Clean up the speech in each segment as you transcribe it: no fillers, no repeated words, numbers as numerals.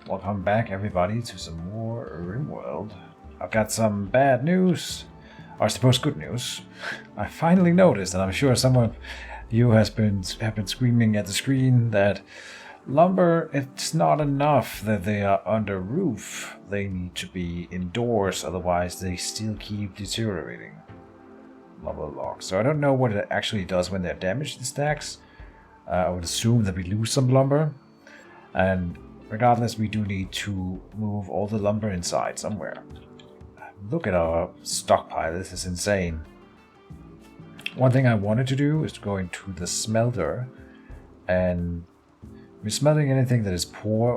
Welcome back, everybody, to some more Rimworld. I've got some bad news, or I suppose good news. I finally noticed, and I'm sure some of you have been screaming at the screen that lumber, it's not enough that they are under roof. They need to be indoors, otherwise they still keep deteriorating. Lumber logs. So I don't know what it actually does when they're damaged, the stacks. I would assume that we lose some lumber, and regardless, we do need to move all the lumber inside somewhere. Look at our stockpile, this is insane. One thing I wanted to do is to go into the smelter, and we're smelting anything that is poor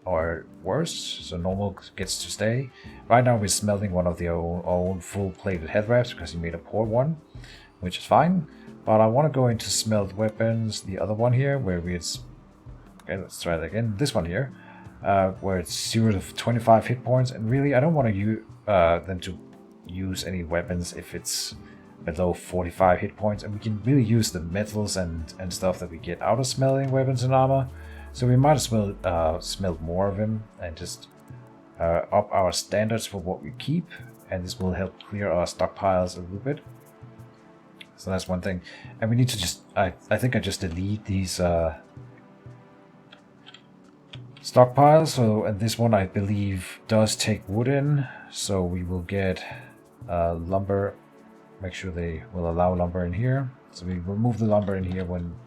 or worse, so normal gets to stay. Right now we're smelting one of the own full-plated head wraps because he made a poor one, which is fine. But I want to go into smelt weapons, the other one here, where it's... Okay, let's try that again. This one here, where it's 0 to 25 hit points, and really I don't want to use them to use any weapons if it's below 45 hit points, and we can really use the metals and stuff that we get out of smelting weapons and armor. So we might as well smelt more of them and just up our standards for what we keep, and this will help clear our stockpiles a little bit. So that's one thing, and we need to just I think I just delete these stockpiles. So, and this one I believe does take wood in, so we will get lumber. Make sure they will allow lumber in here. So we remove the lumber in here when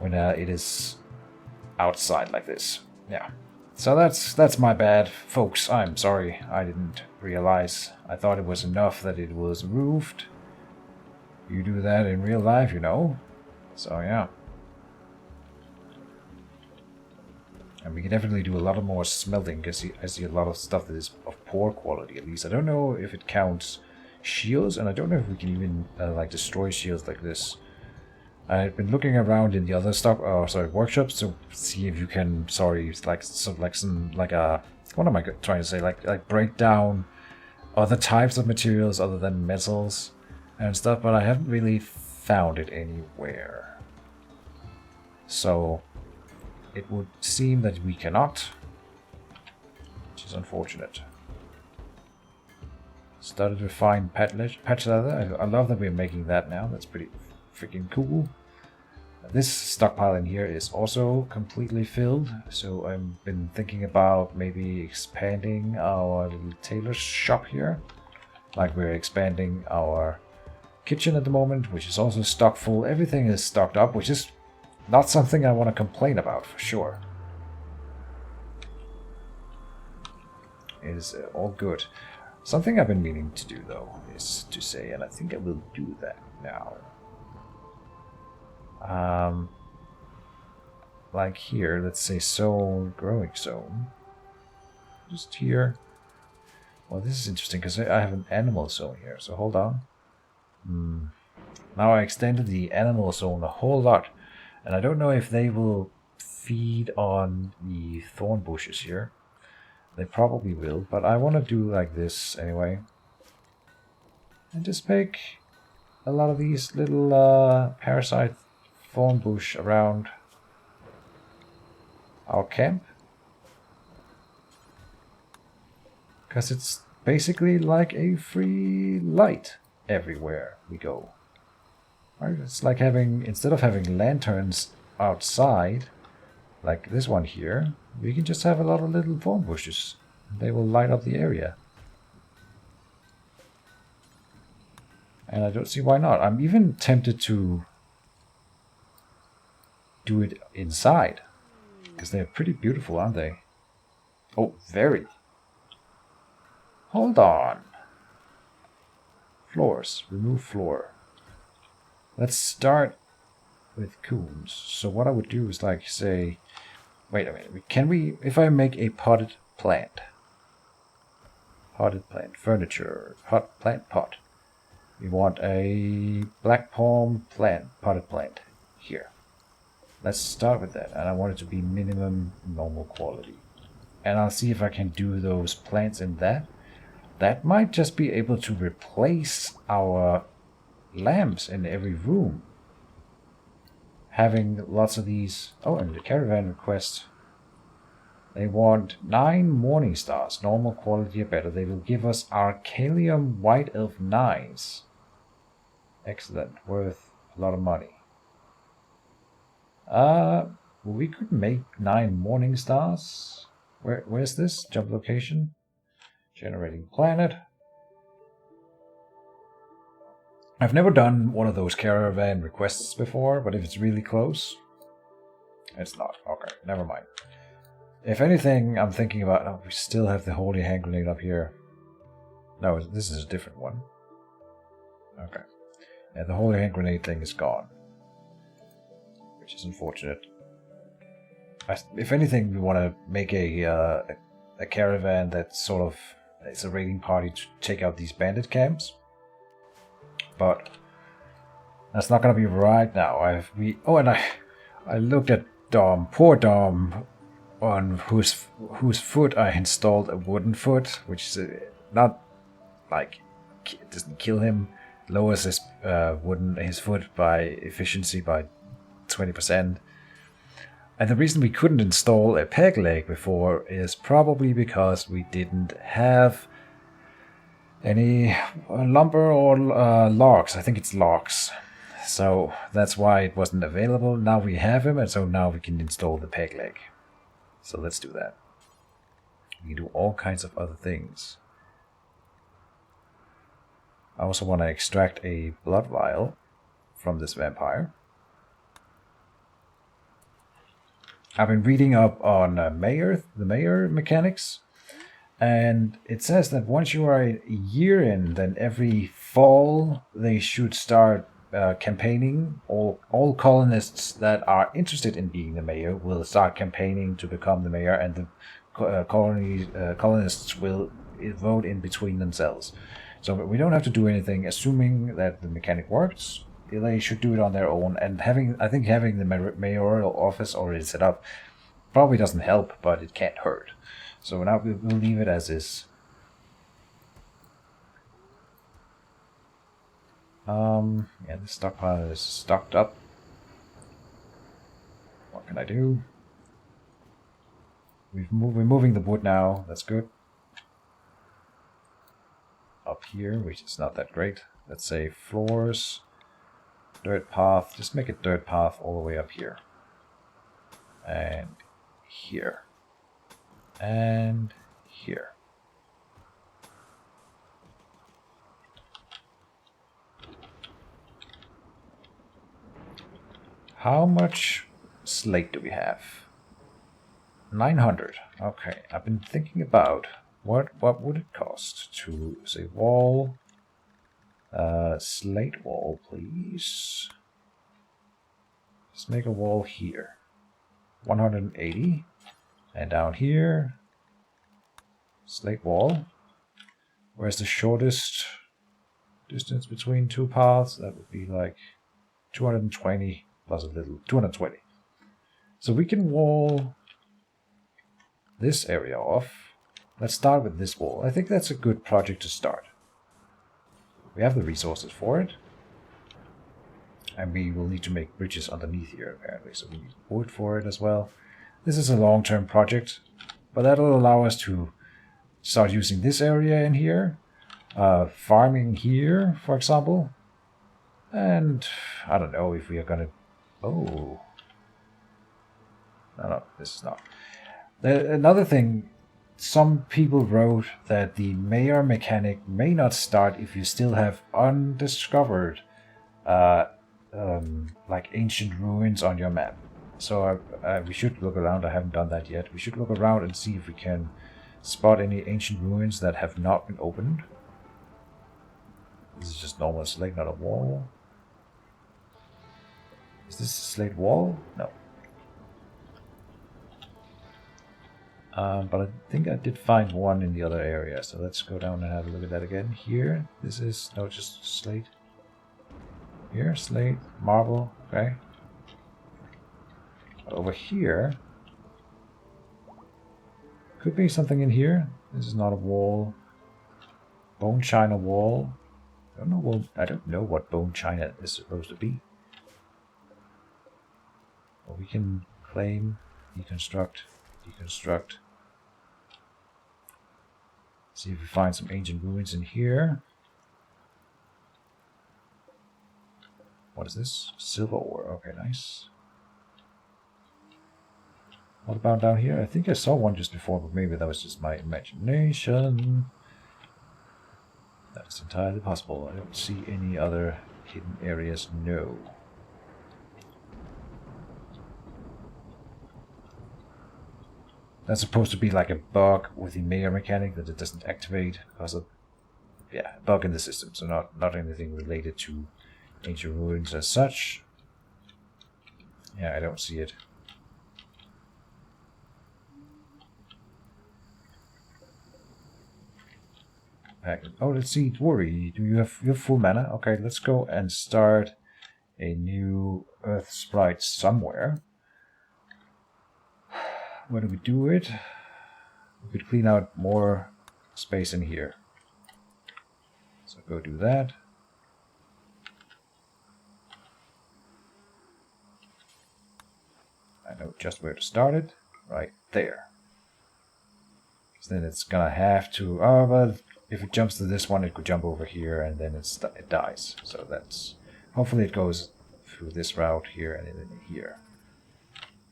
it is outside like this. Yeah. So that's my bad, folks. I'm sorry. I didn't realize. I thought it was enough that it was roofed. You do that in real life, you know. So yeah. And we can definitely do a lot of more smelting because I see a lot of stuff that is of poor quality, at least. I don't know if it counts shields, and I don't know if we can even like destroy shields like this. I've been looking around in the other workshops to see if you can, what am I trying to say? Like break down other types of materials other than metals and stuff, but I haven't really found it anywhere. So it would seem that we cannot, which is unfortunate. Started to find patch leather. I love that we're making that now. That's pretty freaking cool. This stockpile in here is also completely filled, so I've been thinking about maybe expanding our little tailor's shop here. Like we're expanding our kitchen at the moment, which is also stocked full. Everything is stocked up, which is not something I want to complain about, for sure. It is all good. Something I've been meaning to do, though, is to say, and I think I will do that now. Like here, let's say growing zone. Just here. Well, this is interesting because I have an animal zone here, so hold on. Now I extended the animal zone a whole lot. And I don't know if they will feed on the thorn bushes here. They probably will, but I want to do like this anyway. And just make a lot of these little parasite thorn bush around our camp. Because it's basically like a free light everywhere we go. Right? It's like instead of having lanterns outside, like this one here, we can just have a lot of little thorn bushes. They will light up the area. And I don't see why not. I'm even tempted to do it inside, because they're pretty beautiful, aren't they? Oh, very. Hold on. Floors. Remove floor. Let's start with coons. So what I would do is like say, wait a minute, can we, if I make a potted plant, furniture, plant pot, we want a black palm potted plant here. Let's start with that, and I want it to be minimum normal quality. And I'll see if I can do those plants in that. That might just be able to replace our lamps in every room. Having lots of these. Oh, and the caravan request. They want 9 Morning Stars, normal quality or better. They will give us Arcalium White Elf 9s. Excellent, worth a lot of money. We could make 9 Morning Stars. Where's this? Jump location. Generating planet. I've never done one of those caravan requests before, but if it's really close, it's not. Okay, never mind. If anything, I'm thinking about... Oh, we still have the Holy Hand Grenade up here. No, this is a different one. Okay. Yeah, the Holy Hand Grenade thing is gone. Which is unfortunate. If anything, we want to make a caravan that's sort of... It's a raiding party to take out these bandit camps. But that's not going to be right now. I looked at Dom. Poor Dom, on whose foot I installed a wooden foot, which is not like it doesn't kill him, lowers his foot by efficiency by 20%. And the reason we couldn't install a peg leg before is probably because we didn't have any lumber or logs. I think it's logs. So that's why it wasn't available. Now we have him, and so now we can install the peg leg. So let's do that. We can do all kinds of other things. I also want to extract a blood vial from this vampire. I've been reading up on the mayor mechanics, and it says that once you are a year in, then every fall they should start campaigning. All colonists that are interested in being the mayor will start campaigning to become the mayor, and the colonists will vote in between themselves. So we don't have to do anything, assuming that the mechanic works. They should do it on their own, and I think having the mayoral office already set up probably doesn't help, but it can't hurt. So now we'll leave it as is. Yeah, the stockpile is stocked up. What can I do? We're moving the wood now. That's good. Up here, which is not that great. Let's say floors. Dirt path, just make a dirt path all the way up here. And here. And here. How much slate do we have? 900. Okay, I've been thinking about what would it cost to say wall. Slate wall, please. Let's make a wall here. 180. And down here, slate wall. Where's the shortest distance between two paths? That would be like 220 plus a little. 220. So we can wall this area off. Let's start with this wall. I think that's a good project to start. We have the resources for it. And we will need to make bridges underneath here, apparently. So we need wood for it as well. This is a long-term project. But that'll allow us to start using this area in here. Farming here, for example. And I don't know if we are going to... Oh. No, this is not. Another thing... Some people wrote that the mayor mechanic may not start if you still have undiscovered like ancient ruins on your map. So we should look around. I haven't done that yet. We should look around and see if we can spot any ancient ruins that have not been opened. This is just normal slate, not a wall. Is this a slate wall? No. But I think I did find one in the other area, so let's go down and have a look at that again. Here, this is, no, just slate. Here, slate, marble, okay. But over here, could be something in here. This is not a wall. Bone china wall. I don't know what bone china is supposed to be. Well, we can claim, deconstruct, deconstruct. See if we find some ancient ruins in here. What is this? Silver ore. Okay, nice. What about down here? I think I saw one just before, but maybe that was just my imagination. That is entirely possible. I don't see any other hidden areas. No. That's supposed to be like a bug with the mega mechanic that it doesn't activate because of, yeah, a bug in the system. So not anything related to ancient ruins as such. Yeah, I don't see it. Oh, let's see, Dwory. Do you have full mana? Okay, let's go and start a new Earth Sprite somewhere. Where do we do it? We could clean out more space in here. So go do that. I know just where to start it. Right there. So then it's gonna have to... Oh, but if it jumps to this one, it could jump over here and then it dies. So that's... Hopefully it goes through this route here and then here.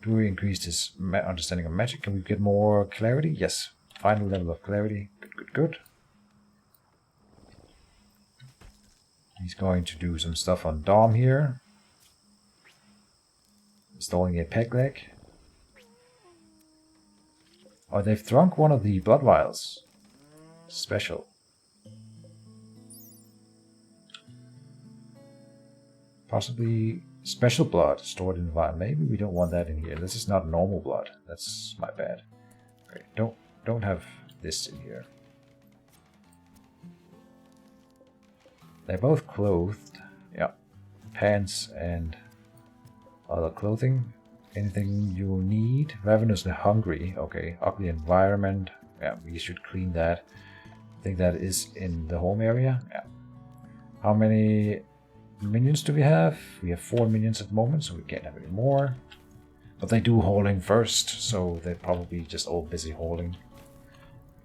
Do we increase his understanding of magic? Can we get more clarity? Yes. Final level of clarity. Good, good, good. He's going to do some stuff on Dom here. Installing a peg leg. Oh, they've drunk one of the blood vials. Special. Possibly special blood stored in the vial. Maybe we don't want that in here. This is not normal blood. That's my bad. Okay, don't have this in here. They're both clothed. Yeah. Pants and other clothing. Anything you need? Ravenously hungry. Okay. Ugly environment. Yeah, we should clean that. I think that is in the home area. Yeah. How many minions do we have? We have 4 minions at the moment, so we can't have any more. But they do hauling first, so they're probably just all busy hauling.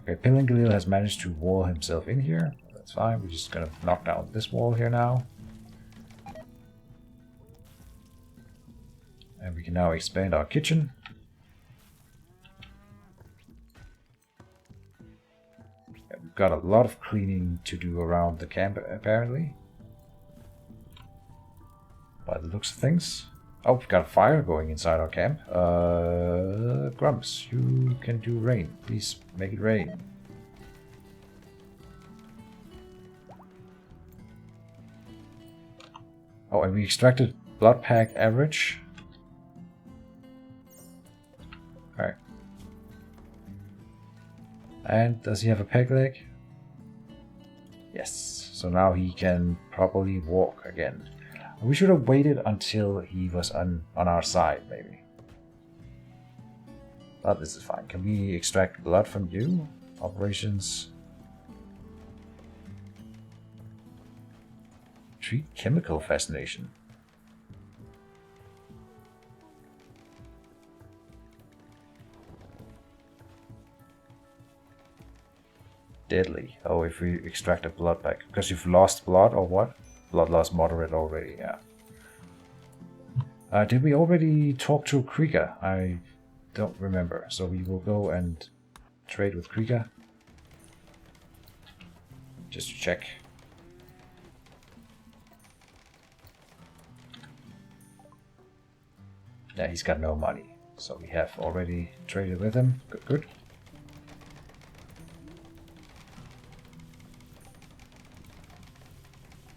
Okay, Pillingalil has managed to wall himself in here. That's fine. We're just gonna knock down this wall here now. And we can now expand our kitchen. Yeah, we've got a lot of cleaning to do around the camp, apparently. By the looks of things. Oh, we've got a fire going inside our camp. Grumps, you can do rain. Please make it rain. Oh, and we extracted blood pack average. Alright. And does he have a peg leg? Yes. So now he can properly walk again. We should have waited until he was on our side, maybe. But this is fine. Can we extract blood from you? Operations. Treat chemical fascination. Deadly. Oh, if we extract a blood pack. Because you've lost blood or what? Blood loss moderate already, yeah. Did we already talk to Krieger? I don't remember. So we will go and trade with Krieger. Just to check. Yeah, he's got no money. So we have already traded with him. Good, good.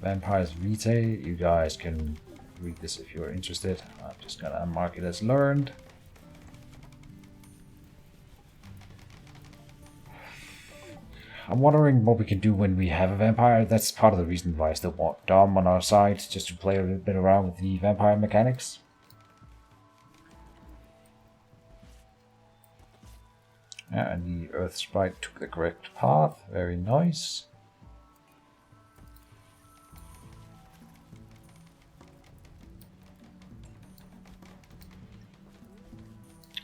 Vampires Vitae, you guys can read this if you're interested. I'm just gonna mark it as learned. I'm wondering what we can do when we have a vampire. That's part of the reason why I still want Dom on our side, just to play a little bit around with the vampire mechanics. Yeah, and the Earth Sprite took the correct path. Very nice.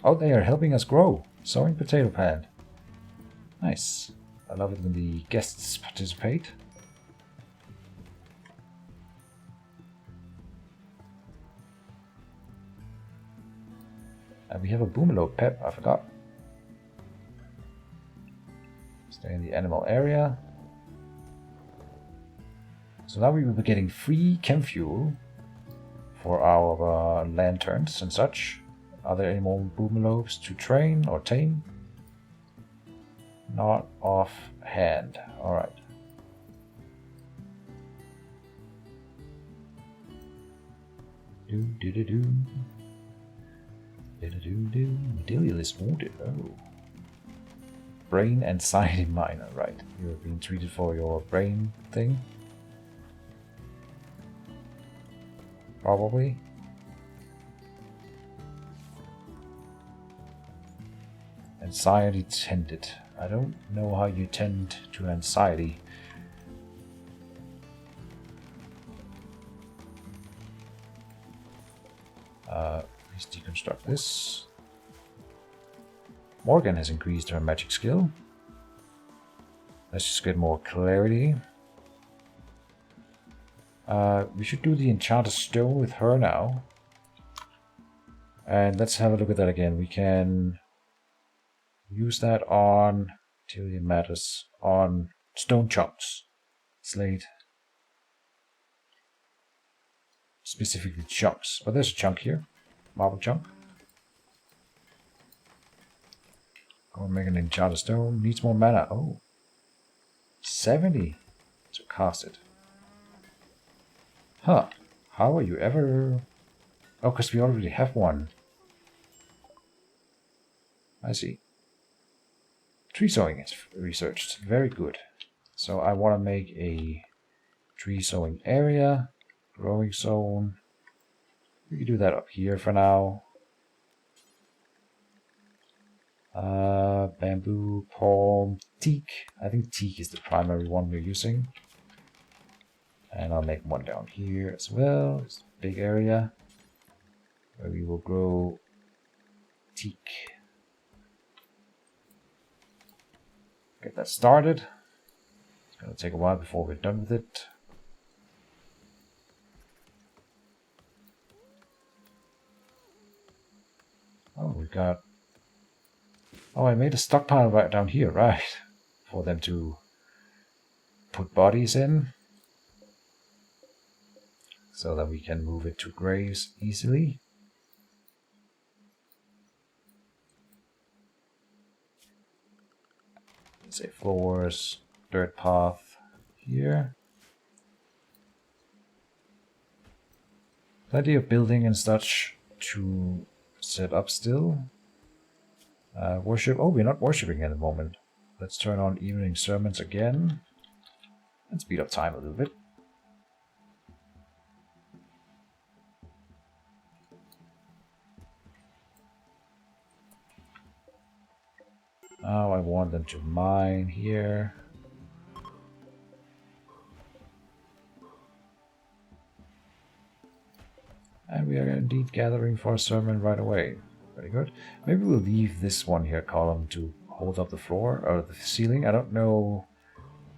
Oh, they are helping us grow. Sowing potato plant. Nice. I love it when the guests participate. And we have a Boomelo pet, I forgot. Stay in the animal area. So now we will be getting free chem fuel for our lanterns and such. Are there any more Boomelos to train or tame? Not offhand. Alright. Do. Delia is wounded. Oh. Brain anxiety minor, right. You're being treated for your brain thing. Probably. Anxiety tended. I don't know how you tend to anxiety. Let's deconstruct this. Morgan has increased her magic skill. Let's just get more clarity. We should do the Enchanted Stone with her now. And let's have a look at that again. We can use that on Tillian Matters, on stone chunks. Slate. Specifically chunks. But there's a chunk here. Marble chunk. Go and make an Enchanted Stone. Needs more mana. Oh. 70 to cast it. Huh. How are you ever... Oh, because we already have one. I see. Tree sowing is researched. Very good. So I want to make a tree sowing area. Growing zone. We can do that up here for now. Bamboo, palm, teak. I think teak is the primary one we're using. And I'll make one down here as well. It's a big area where we will grow teak. Get that started. It's going to take a while before we're done with it. Oh, we got... Oh, I made a stockpile right down here, right? For them to put bodies in. So that we can move it to graves easily. Let's say floors, dirt path here. Plenty of building and such to set up still. Worship. Oh, we're not worshipping at the moment. Let's turn on evening sermons again. And speed up time a little bit. Now I want them to mine here. And we are indeed gathering for a sermon right away. Very good. Maybe we'll leave this one here column to hold up the floor or the ceiling. I don't know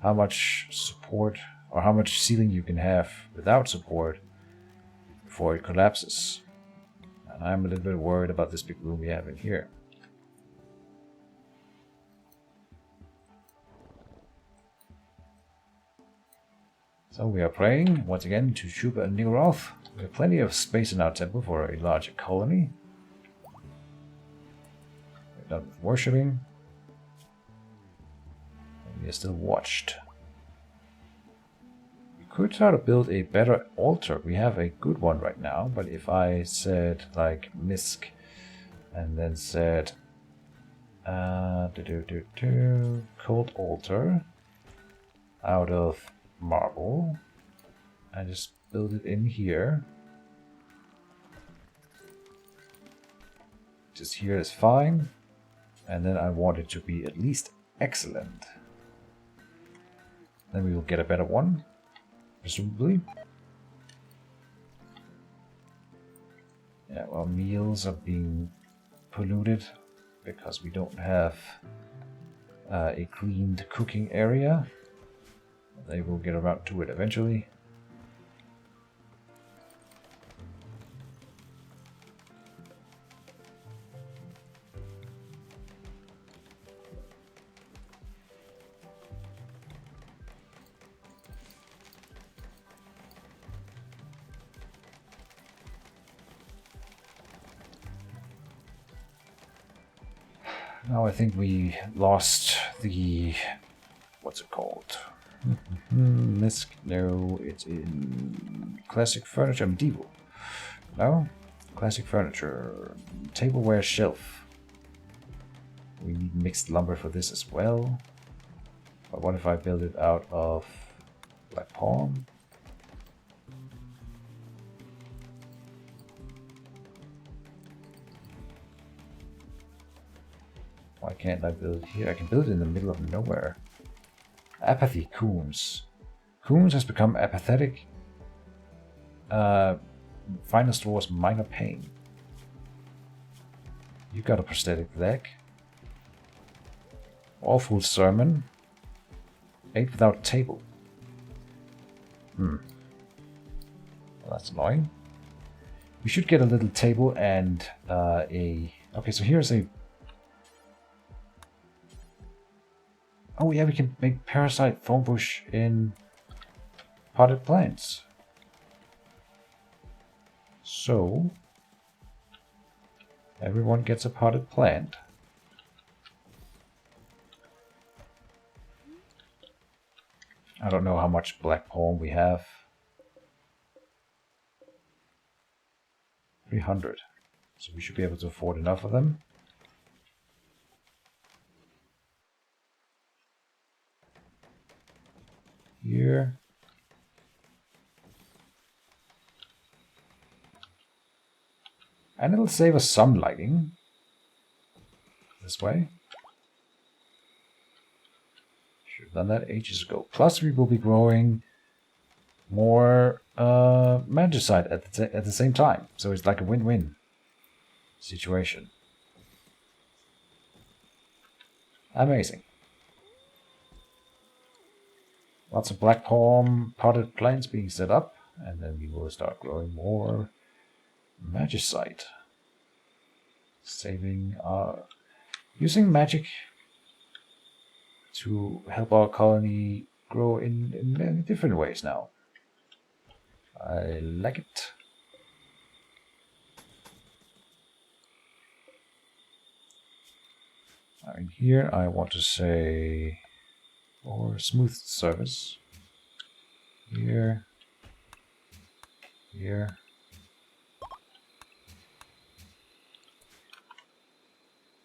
how much support or how much ceiling you can have without support before it collapses. And I'm a little bit worried about this big room we have in here. So we are praying once again to Shuba and Nigroth. We have plenty of space in our temple for a larger colony. We're done with worshipping. And we are still watched. We could try to build a better altar. We have a good one right now, but if I said like Misk and then said cold altar out of marble, I just build it in here. Just here is fine, and then I want it to be at least excellent. Then we will get a better one, presumably. Yeah, well, meals are being polluted because we don't have a cleaned cooking area. They will get around to it eventually. Now I think we lost the... what's it called? No, it's in classic furniture, medieval. No? Classic furniture, tableware shelf. We need mixed lumber for this as well. But what if I build it out of black palm? Why can't I build it here? I can build it in the middle of nowhere. Apathy, Coombs. Coombs has become apathetic. Final straw's minor pain. You got a prosthetic leg. Awful sermon. Ate without table. Well, that's annoying. We should get a little table and a... Okay, so here's a... Oh yeah, we can make parasite thornbush in potted plants. So, everyone gets a potted plant. I don't know how much black palm we have. 300. So we should be able to afford enough of them. Here. And it'll save us some lighting. This way. Should have done that ages ago. Plus we will be growing more magicite at the same time. So it's like a win-win situation. Amazing. Lots of black palm potted plants being set up, and then we will start growing more magicite. Using magic to help our colony grow in many different ways now. I like it. In here I want to say or smooth surface. Here. Here.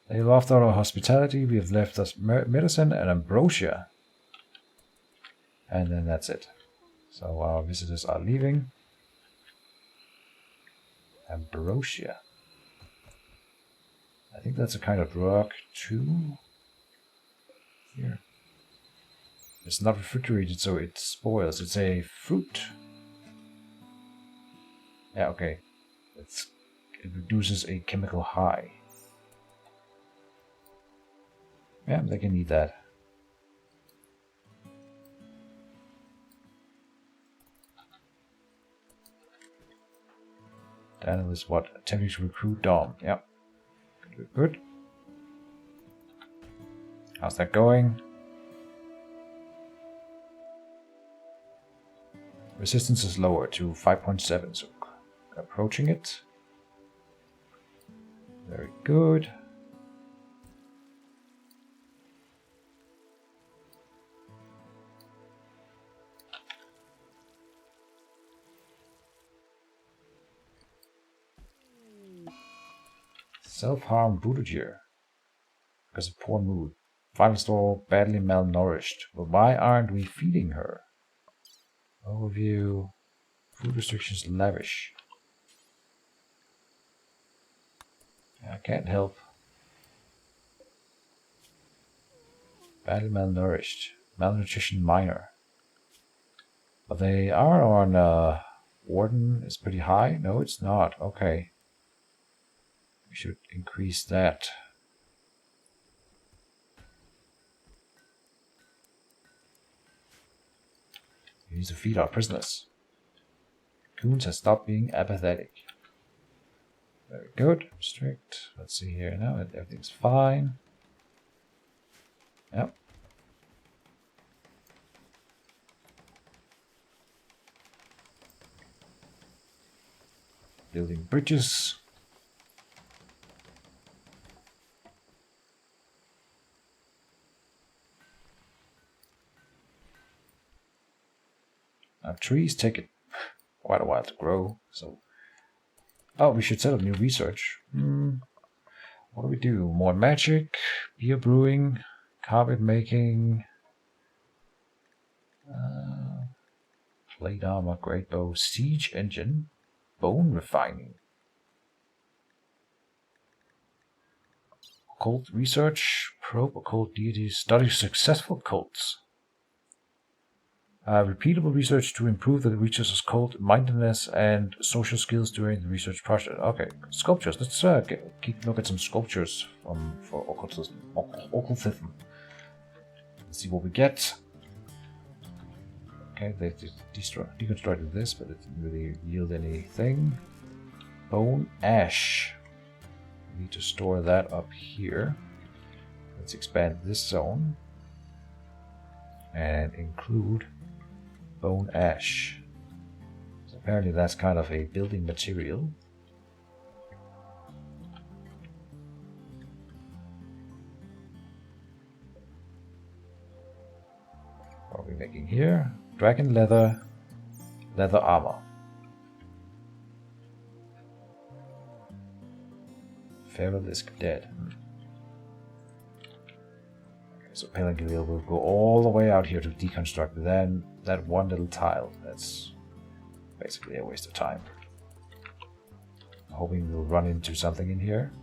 They loved our hospitality. We have left us medicine and ambrosia. And then that's it. So our visitors are leaving. Ambrosia. I think that's a kind of drug too. Here. It's not refrigerated, so it spoils. It's a fruit. Yeah, okay. It reduces a chemical high. Yeah, they can eat that. Daniel is what? Attempting to recruit Dom. Yep. Good. How's that going? Resistance is lower to 5.7, so approaching it. Very good. Self-harm Budager. Because of poor mood. Final store badly malnourished. But why aren't we feeding her? Overview. Food restrictions lavish. I can't help. Badly malnourished. Malnutrition minor. But they are on Warden is pretty high. No, it's not. Okay. We should increase that. We need to feed our prisoners. Coons has stopped being apathetic. Very good. Restrict. Let's see here now. Everything's fine. Yep. Building bridges. Now trees take it quite a while to grow, so... Oh, we should set up new research. What do we do? More magic, beer brewing, carpet making, plate armor, great bow, siege engine, bone refining. Occult research, probe occult deities, study successful cults. Repeatable research to improve the researcher's cult mindedness and social skills during the research project. Okay, sculptures. Let's look at some sculptures for occultism. Let's see what we get. Okay, they deconstructed this, but it didn't really yield anything. Bone ash. We need to store that up here. Let's expand this zone and include bone ash. So apparently that's kind of a building material. What are we making here? Dragon leather, leather armor. Feralisk dead. So Pelagilil will go all the way out here to deconstruct then that one little tile. That's basically a waste of time. I'm hoping we'll run into something in here.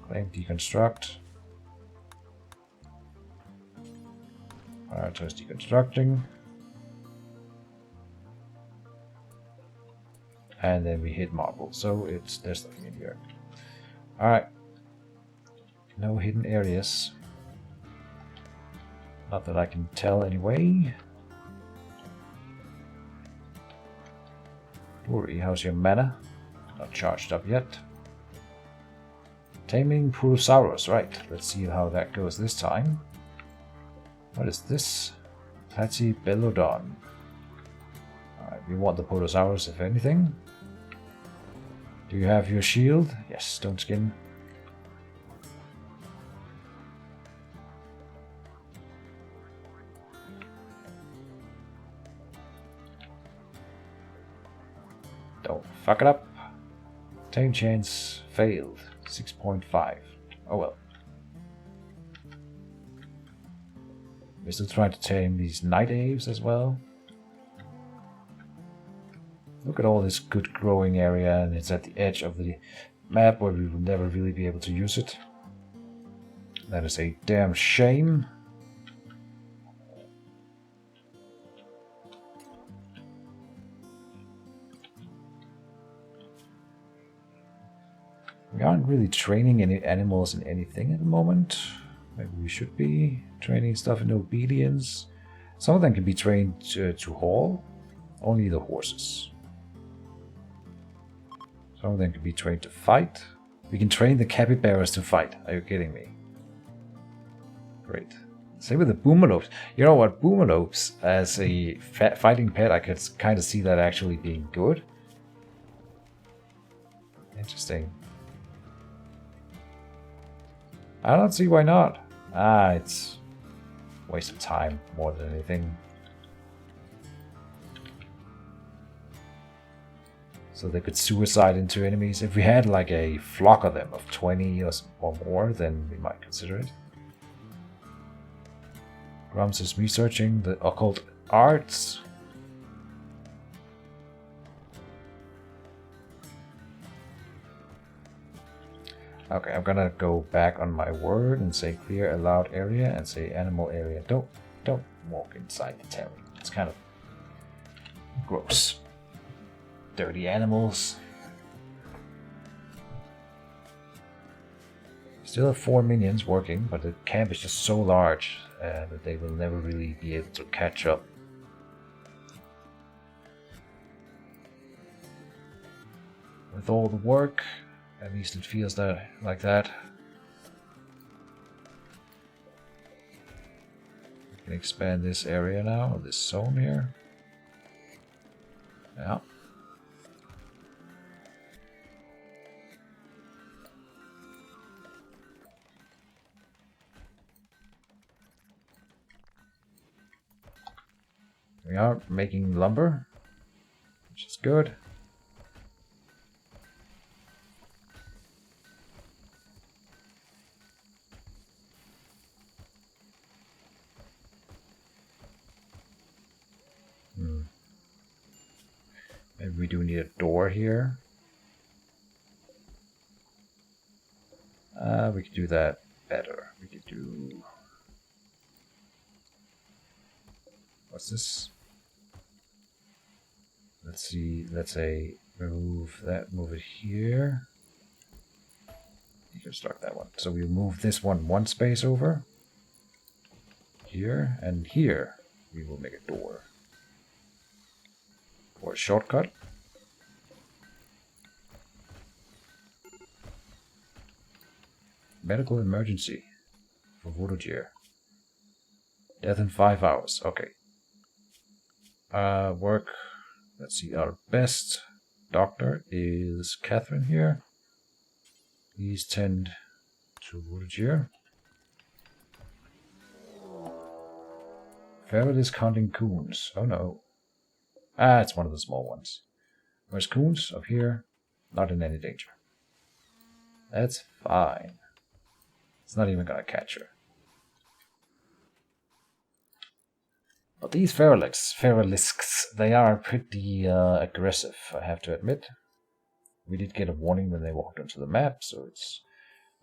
Claim deconstruct. Prioritize deconstructing. And then we hit marble. So there's nothing in here. Alright. No hidden areas. Not that I can tell anyway. Uri, how's your mana? Not charged up yet. Taming Purosaurus, right. Let's see how that goes this time. What is this? Platybelodon. Alright, we want the Purosaurus if anything. Do you have your shield? Yes, stone skin. Don't fuck it up. Tame chance failed. 6.5. Oh well. We're still trying to tame these night aves as well. Look at all this good growing area, and it's at the edge of the map where we will never really be able to use it. That is a damn shame. We aren't really training any animals in anything at the moment. Maybe we should be training stuff in obedience. Some of them can be trained to haul. Only the horses. Some of them can be trained to fight. We can train the capybaras to fight. Are you kidding me? Great. Same with the boomalopes. You know what? Boomalopes as a fighting pet, I could kind of see that actually being good. Interesting. I don't see why not. It's a waste of time more than anything. So they could suicide into enemies. If we had like a flock of them of 20 or more, then we might consider it. Grums is researching the occult arts. Okay, I'm gonna go back on my word and say clear allowed area and say animal area. Don't walk inside the town. It's kind of gross. Dirty animals. Still have 4 minions working, but the camp is just so large that they will never really be able to catch up with all the work. At least it feels like that. We can expand this area now, or this zone here. Yeah. We are making lumber, which is good. Maybe we do need a door here. We could do that better. We could do... What's this? Let's see, let's say remove that, move it here. You can start that one. So we move this one space over. Here and here we will make a door. Or a shortcut. Medical emergency for Vodogir. Death in 5 hours. Okay. Work. Let's see. Our best doctor is Catherine here. Please tend to Vodogir. Ferret is counting coons. Oh no. Ah, it's one of the small ones. Where's coons? Up here. Not in any danger. That's fine. It's not even gonna catch her. But these Feralisks, they are pretty aggressive, I have to admit. We did get a warning when they walked onto the map, so it's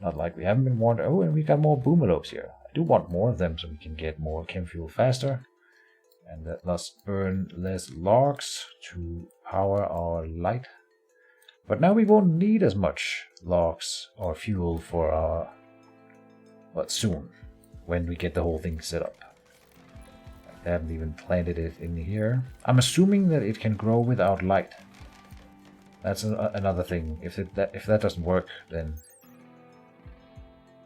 not like we haven't been warned. Oh, and we got more boomalopes here. I do want more of them so we can get more chem fuel faster. And that thus burn less logs to power our light. But now we won't need as much logs or fuel for our... But soon, when we get the whole thing set up. I haven't even planted it in here. I'm assuming that it can grow without light. That's another thing. If that doesn't work, then...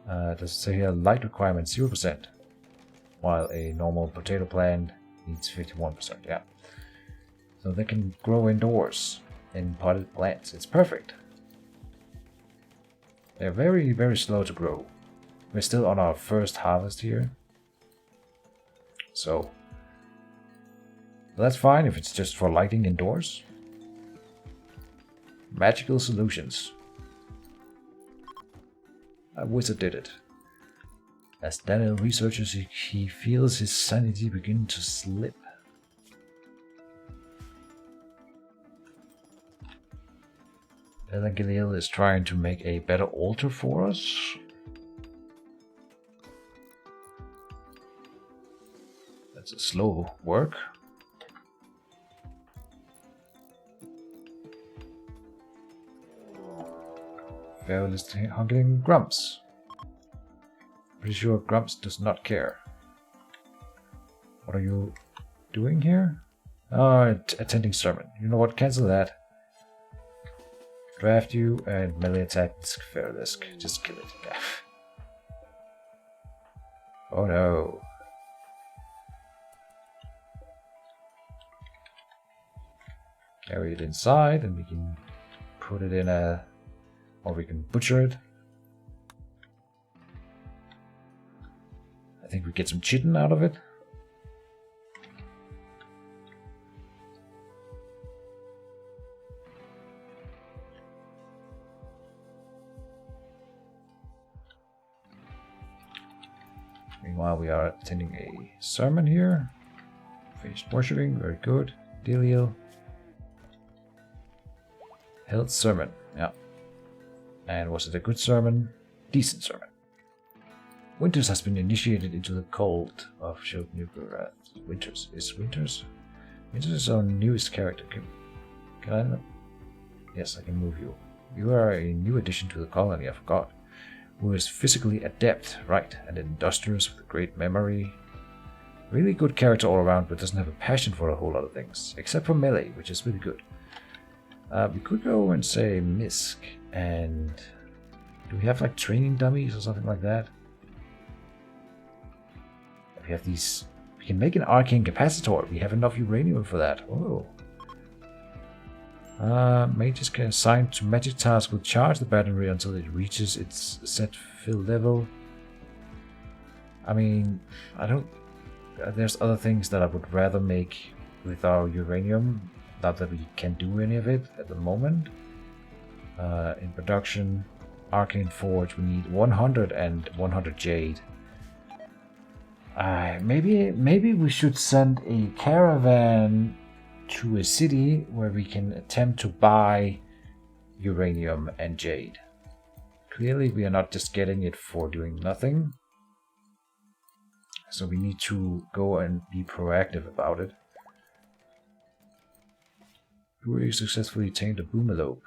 does it say here light requirement 0%, while a normal potato plant needs 51%. Yeah. So they can grow indoors in potted plants. It's perfect. They're very, very slow to grow. We're still on our first harvest here. So that's fine if it's just for lighting indoors. Magical solutions. A wizard did it. As Daniel researches, he feels his sanity begin to slip. Elagiliel is trying to make a better altar for us. That's a slow work. Farrell is hugging Grumps. Pretty sure Grumps does not care. What are you doing here? Oh, attending sermon. You know what? Cancel that. Draft you and melee attack Feralisk. Just kill it. Yeah. Oh no. Carry it inside and we can put it in a... or we can butcher it. I think we get some chitin out of it. Meanwhile, we are attending a sermon here. Finished worshipping, very good. Delio. Held sermon, yeah. And was it a good sermon? Decent sermon. Winters has been initiated into the cult of Shilpnugurath. Winters is Winters? Winters is our newest character. Can I? Yes, I can move you. You are a new addition to the colony, I forgot. Who is physically adept, right, and industrious with a great memory. Really good character all around, but doesn't have a passion for a whole lot of things. Except for melee, which is really good. We could go and say Misk, and do we have like training dummies or something like that? We have these. We can make an arcane capacitor. We have enough uranium for that. Oh. Mages can assign to magic tasks will charge the battery until it reaches its set fill level. I mean, I don't. There's other things that I would rather make with our uranium. Not that we can do any of it at the moment. In production, Arcane Forge, we need 100 and 100 jade. Maybe we should send a caravan to a city where we can attempt to buy uranium and jade. Clearly, we are not just getting it for doing nothing. So we need to go and be proactive about it. We successfully attained a boomalope.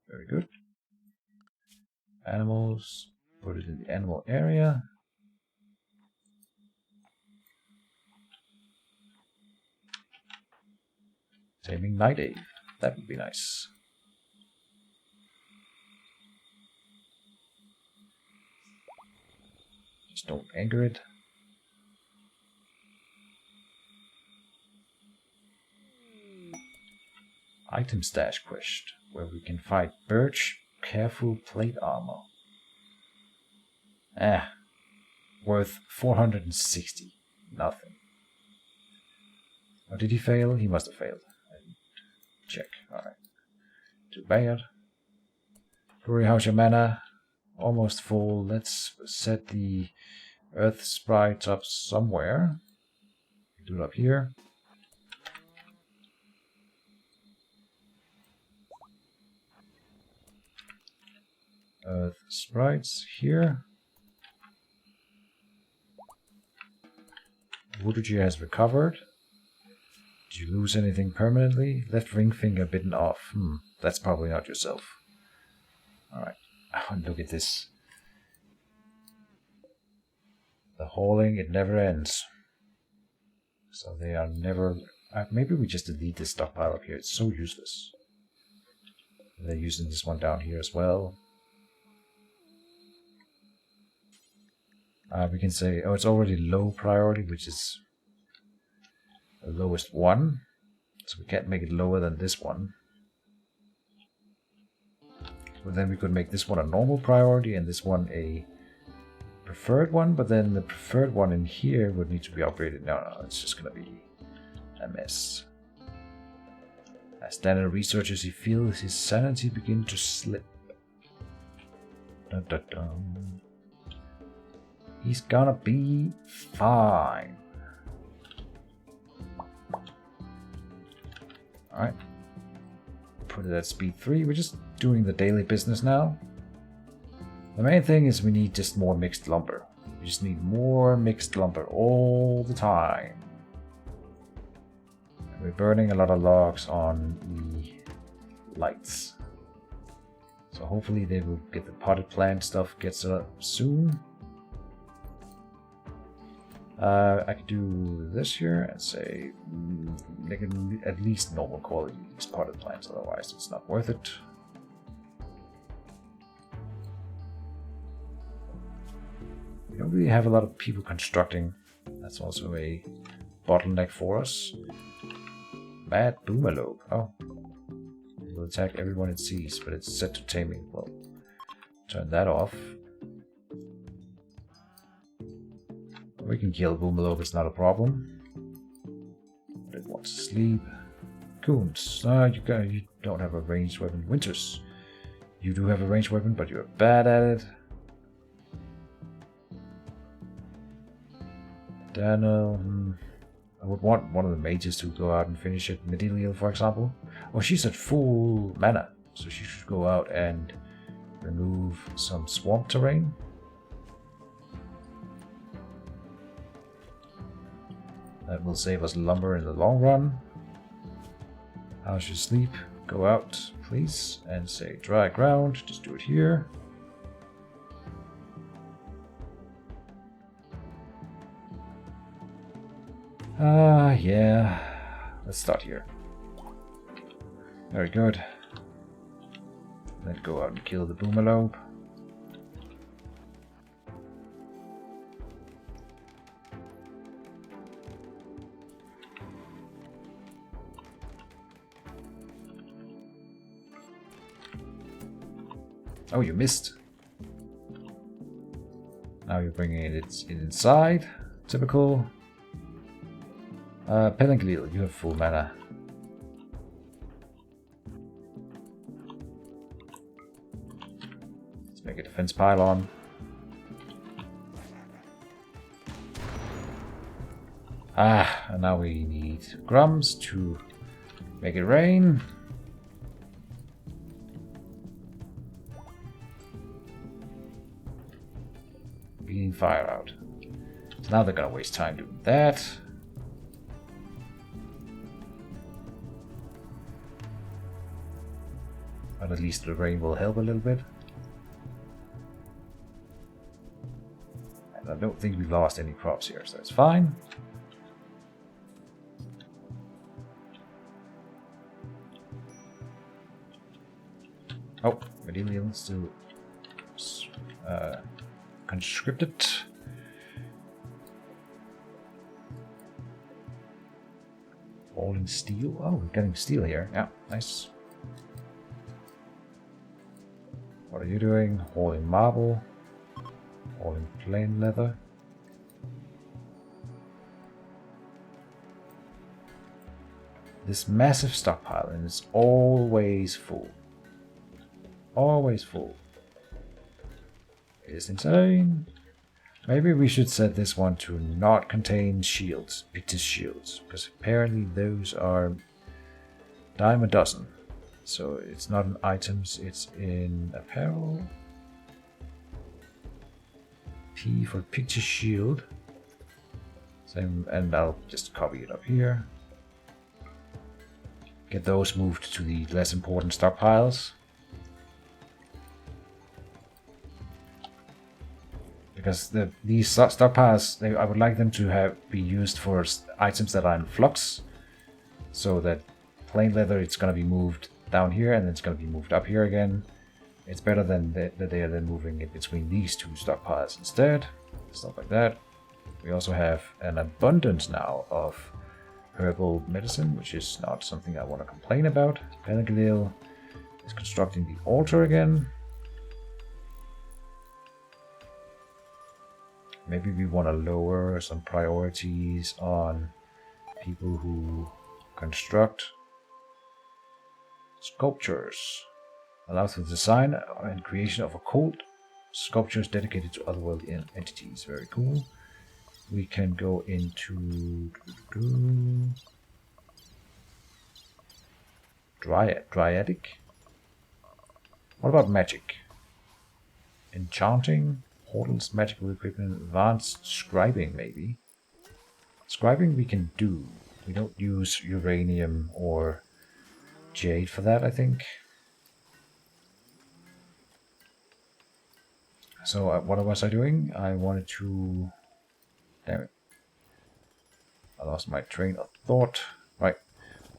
Very good. Animals. Put it in the animal area. Taming Night Ave. That would be nice. Just don't anger it. Item stash quest, where we can fight birch, careful plate armor. Worth 460. Nothing. Oh, did he fail? He must have failed. Check. Alright. Too bad. Hurry, how's your mana? Almost full. Let's set the earth sprites up somewhere. Do it up here. Earth sprites here. Woodurgy has recovered. Did you lose anything permanently? Left ring finger bitten off. That's probably not yourself. Alright. Oh, look at this. The hauling, it never ends. So they are never... maybe we just delete this stockpile up here. It's so useless. They're using this one down here as well. We can say, oh, it's already low priority, which is the lowest one. So we can't make it lower than this one. But then we could make this one a normal priority and this one a preferred one. But then the preferred one in here would need to be upgraded. No, it's just going to be a mess. As Daniel researches, he feels his sanity begin to slip. Dun, dun, dun. He's gonna be fine. Alright. Put it at speed 3. We're just doing the daily business now. The main thing is we need just more mixed lumber. We just need more mixed lumber all the time. And we're burning a lot of logs on the lights. So hopefully they will get the potted plant stuff gets up soon. I could do this here and say they can at least normal quality these potted plants, otherwise it's not worth it. We don't really have a lot of people constructing. That's also a bottleneck for us. Mad Boomalope. Oh. It will attack everyone it sees, but it's set to taming. Well, turn that off. We can kill Boomalope, it's not a problem. But it wants to sleep. Coons. You don't have a ranged weapon. Winters. You do have a ranged weapon, but you're bad at it. Daniel. I would want one of the mages to go out and finish it. Mediliel, for example. Oh, she's at full mana. So she should go out and remove some swamp terrain. That will save us lumber in the long run. How's your sleep? Go out, please, and say dry ground. Just do it here. Yeah. Let's start here. Very good. Let's go out and kill the boomalope. Oh, you missed. Now you're bringing it inside. Typical. Pelangalil, you have full mana. Let's make a defense pylon. And now we need Grums to make it rain. Beating fire out. So now they're gonna waste time doing that. But at least the rain will help a little bit. And I don't think we lost any crops here, so that's fine. Oh, Medillion still conscripted. All in steel. Oh, we're getting steel here. Yeah, nice. What are you doing? All in marble. All in plain leather. This massive stockpile, and it's always full. Always full. It is insane. Maybe we should set this one to not contain shields, Pictus shields, because apparently those are dime a dozen. So it's not in items, it's in apparel. P for Pictus shield. Same, and I'll just copy it up here. Get those moved to the less important stockpiles. Because these stockpiles, I would like them to be used for items that are in flux. So that plain leather, it's going to be moved down here and then it's going to be moved up here again. It's better than that they are then moving it between these two stockpiles instead. Stuff like that. We also have an abundance now of herbal medicine, which is not something I want to complain about. Pelangalil is constructing the altar again. Maybe we want to lower some priorities on people who construct sculptures. Allows the design and creation of occult sculptures dedicated to otherworldly entities. Very cool. We can go into Dryadic. What about magic? Enchanting, portals, magical equipment, advanced scribing maybe. Scribing we can do. We don't use uranium or jade for that, I think. So what was I doing? I wanted to... Damn it. I lost my train of thought. Right.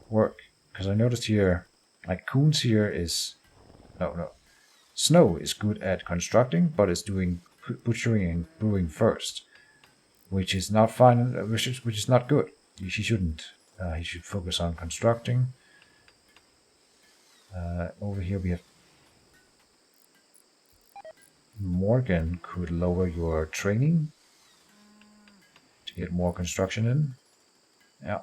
Work. Because I noticed here, like Coons here is... No. Snow is good at constructing, but it's doing butchering and brewing first. Which is not fine, which is not good. He shouldn't. He should focus on constructing. Over here we have... Morgan could lower your training to get more construction in. Yeah.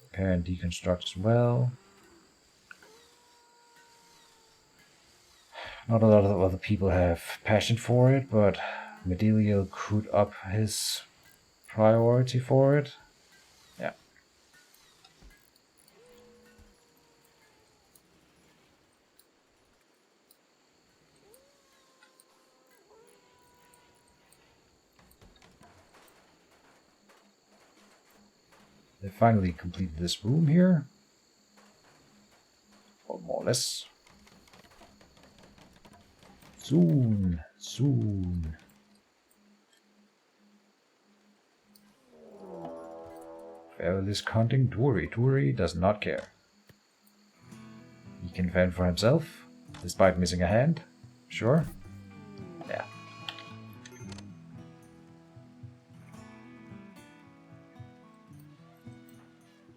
Repair and deconstruct as well. Not a lot of other people have passion for it, but Medillion could up his priority for it. Yeah. They finally completed this room here. Or more or less. Soon. Eolisk hunting Dwuri. Dwuri does not care. He can fend for himself, despite missing a hand. Sure. Yeah.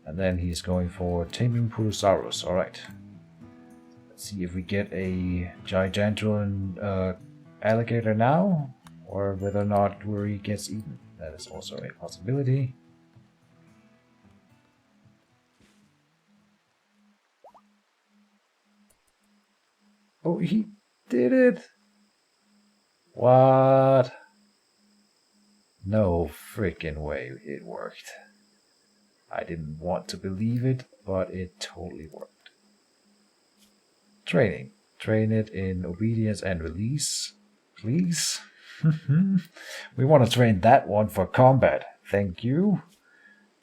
And then he's going for Taming Purosaurus. Alright. Let's see if we get a Gigantron alligator now, or whether or not Dwuri gets eaten. That is also a possibility. Oh, he did it! What? No freaking way it worked. I didn't want to believe it, but it totally worked. Training. Train it in obedience and release, please. We want to train that one for combat. Thank you.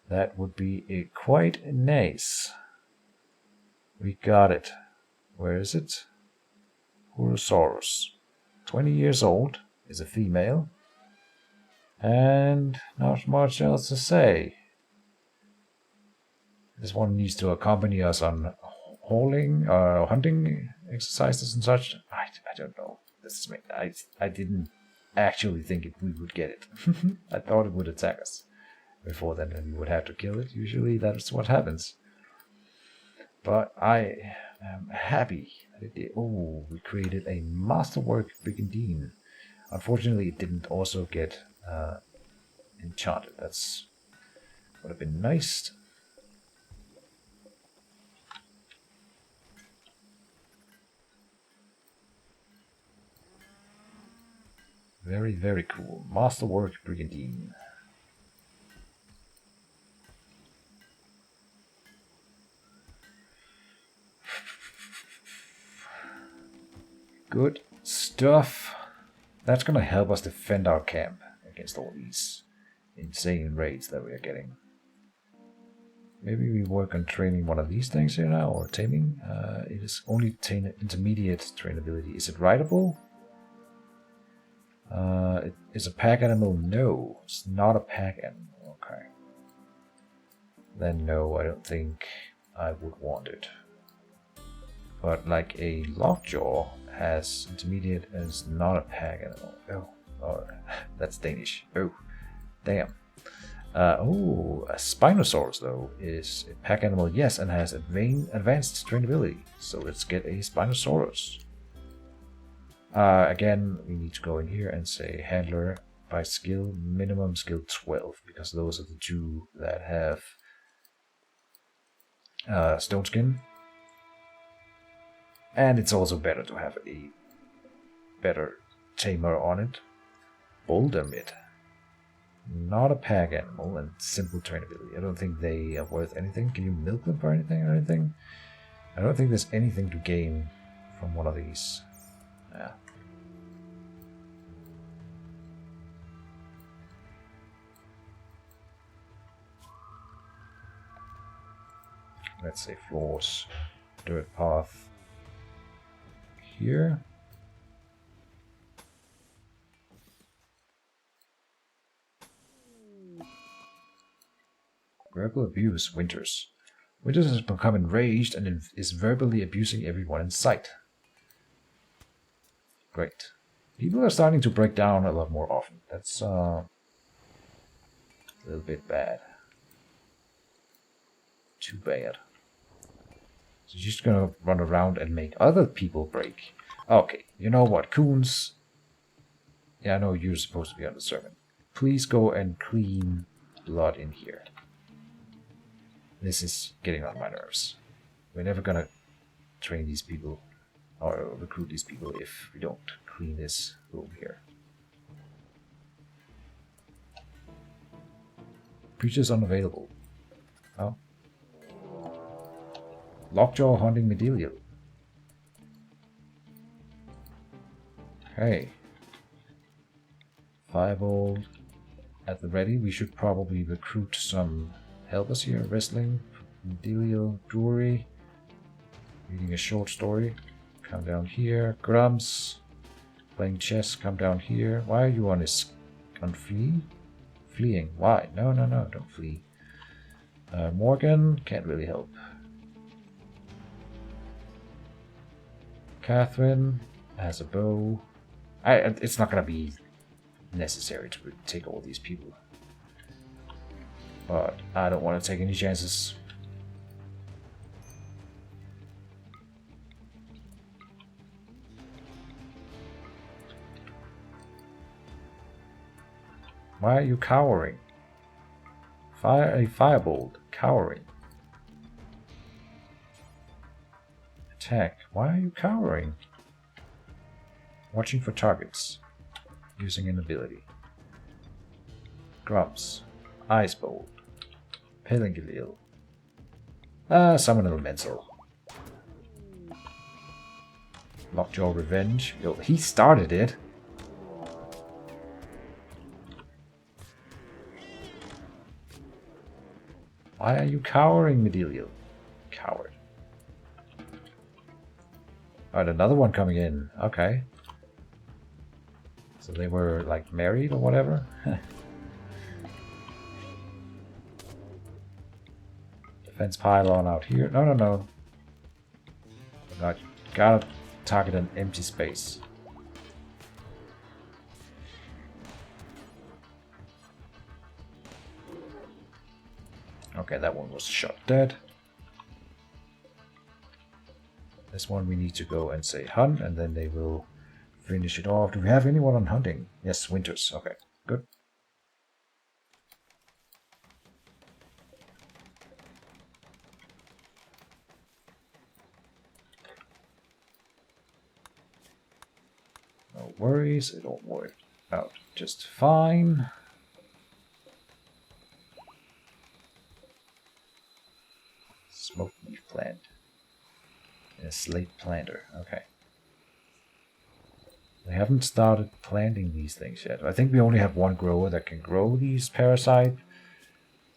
That would be quite nice. We got it. Where is it? Purosaurus. 20 years old. Is a female. And not much else to say. This one needs to accompany us on hunting exercises and such. I don't know. This is me. I didn't actually think we would get it. I thought it would attack us before then, and we would have to kill it. Usually that's what happens. But I am happy that it did. Oh, we created a masterwork brigandine. Unfortunately, it didn't also get enchanted. That's would have been nice. Very, very cool. Masterwork Brigandine. Good stuff. That's gonna help us defend our camp against all these insane raids that we are getting. Maybe we work on training one of these things here now, or taming. It is only intermediate trainability. Is it rideable? It is a pack animal? No, it's not a pack animal. Okay. Then no, I don't think I would want it. But like a lockjaw has intermediate and is not a pack animal. Oh, that's Danish. Oh, damn. A Spinosaurus though is a pack animal, yes, and has advanced trainability. So let's get a Spinosaurus. Again, we need to go in here and say handler by skill, minimum skill 12, because those are the two that have stone skin. And it's also better to have a better tamer on it. Boulder mid. Not a pack animal and simple trainability. I don't think they are worth anything. Can you milk them for anything or anything? I don't think there's anything to gain from one of these. Yeah. Let's say floors, dirt path here. Verbal abuse, Winters. Winters has become enraged and is verbally abusing everyone in sight. Great. People are starting to break down a lot more often. That's a little bit bad. Too bad. So you're just gonna run around and make other people break. Okay, you know what, Coons? Yeah, I know you're supposed to be on the servant. Please go and clean blood in here. This is getting on my nerves. We're never gonna train these people or recruit these people if we don't clean this room here. Creatures unavailable. Oh. Lockjaw hunting Medillion. Hey. Fireball at the ready. We should probably recruit some helpers here. Wrestling, Medillion, Jewelry. Reading a short story. Come down here. Grumps. Playing chess. Come down here. Why are you on flee? Fleeing. Why? No, don't flee. Morgan can't really help. Catherine has a bow. It's not gonna be necessary to take all these people, but I don't want to take any chances. Why are you cowering? Fire a firebolt. Cowering. Attack. Why are you cowering? Watching for targets. Using an ability. Grubs. Ice Bolt. Pelingilil. Summon Elemental. Lockjaw Revenge. Yo, he started it. Why are you cowering, Medeliel? Coward. Alright, another one coming in. Okay. So they were, like, married or whatever? Defense pylon out here. No. I gotta target an empty space. Okay, that one was shot dead. This one we need to go and say hunt, and then they will finish it off. Do we have anyone on hunting? Yes, Winters. Okay, good. No worries, it all worked out just fine. Smoke leaf plant. A slate planter. Okay. We haven't started planting these things yet. I think we only have one grower that can grow these parasite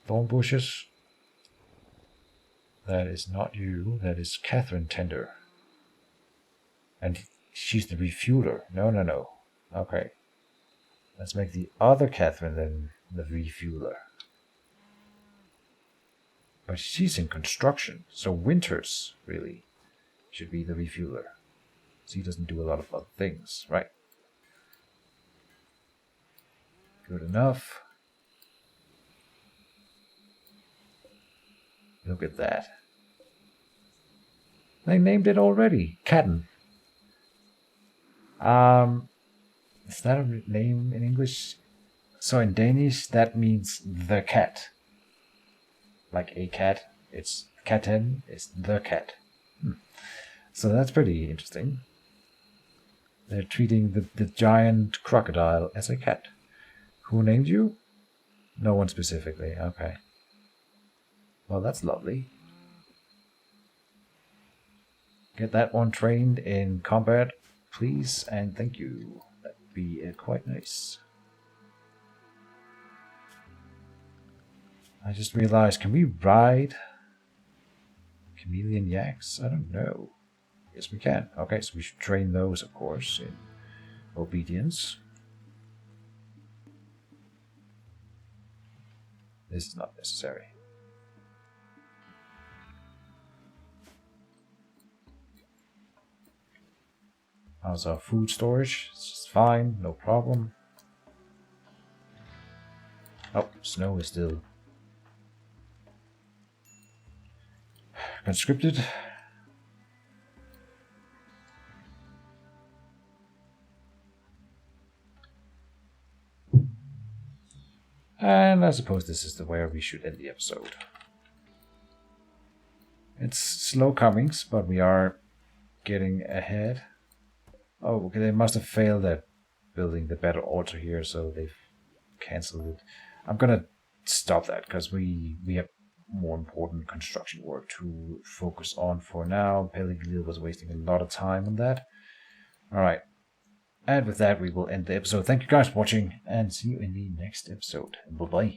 thorn bushes. That is not you. That is Catherine Tender. And she's the refueler. No. Okay. Let's make the other Catherine then the refueler. But she's in construction, so Winters, really, should be the refueler. She doesn't do a lot of other things, right? Good enough. Look at that. They named it already. Catten. Is that a name in English? So in Danish, that means the cat. Like a cat, it's Katten is the cat. So that's pretty interesting. They're treating the giant crocodile as a cat. Who named you? No one specifically, okay. Well, that's lovely. Get that one trained in combat, please, and thank you. That'd be quite nice. I just realized, can we ride chameleon yaks? I don't know. Yes, we can. Okay, so we should train those, of course, in obedience. This is not necessary. How's our food storage? It's fine, no problem. Oh, snow is still conscripted. And I suppose this is where we should end the episode. It's slow comings, but we are getting ahead. Oh, okay, they must have failed at building the better altar here, so they've cancelled it. I'm gonna stop that, because we have more important construction work to focus on for now. Pellegrini was wasting a lot of time on that. Alright. And with that, we will end the episode. Thank you guys for watching, and see you in the next episode. Bye-bye.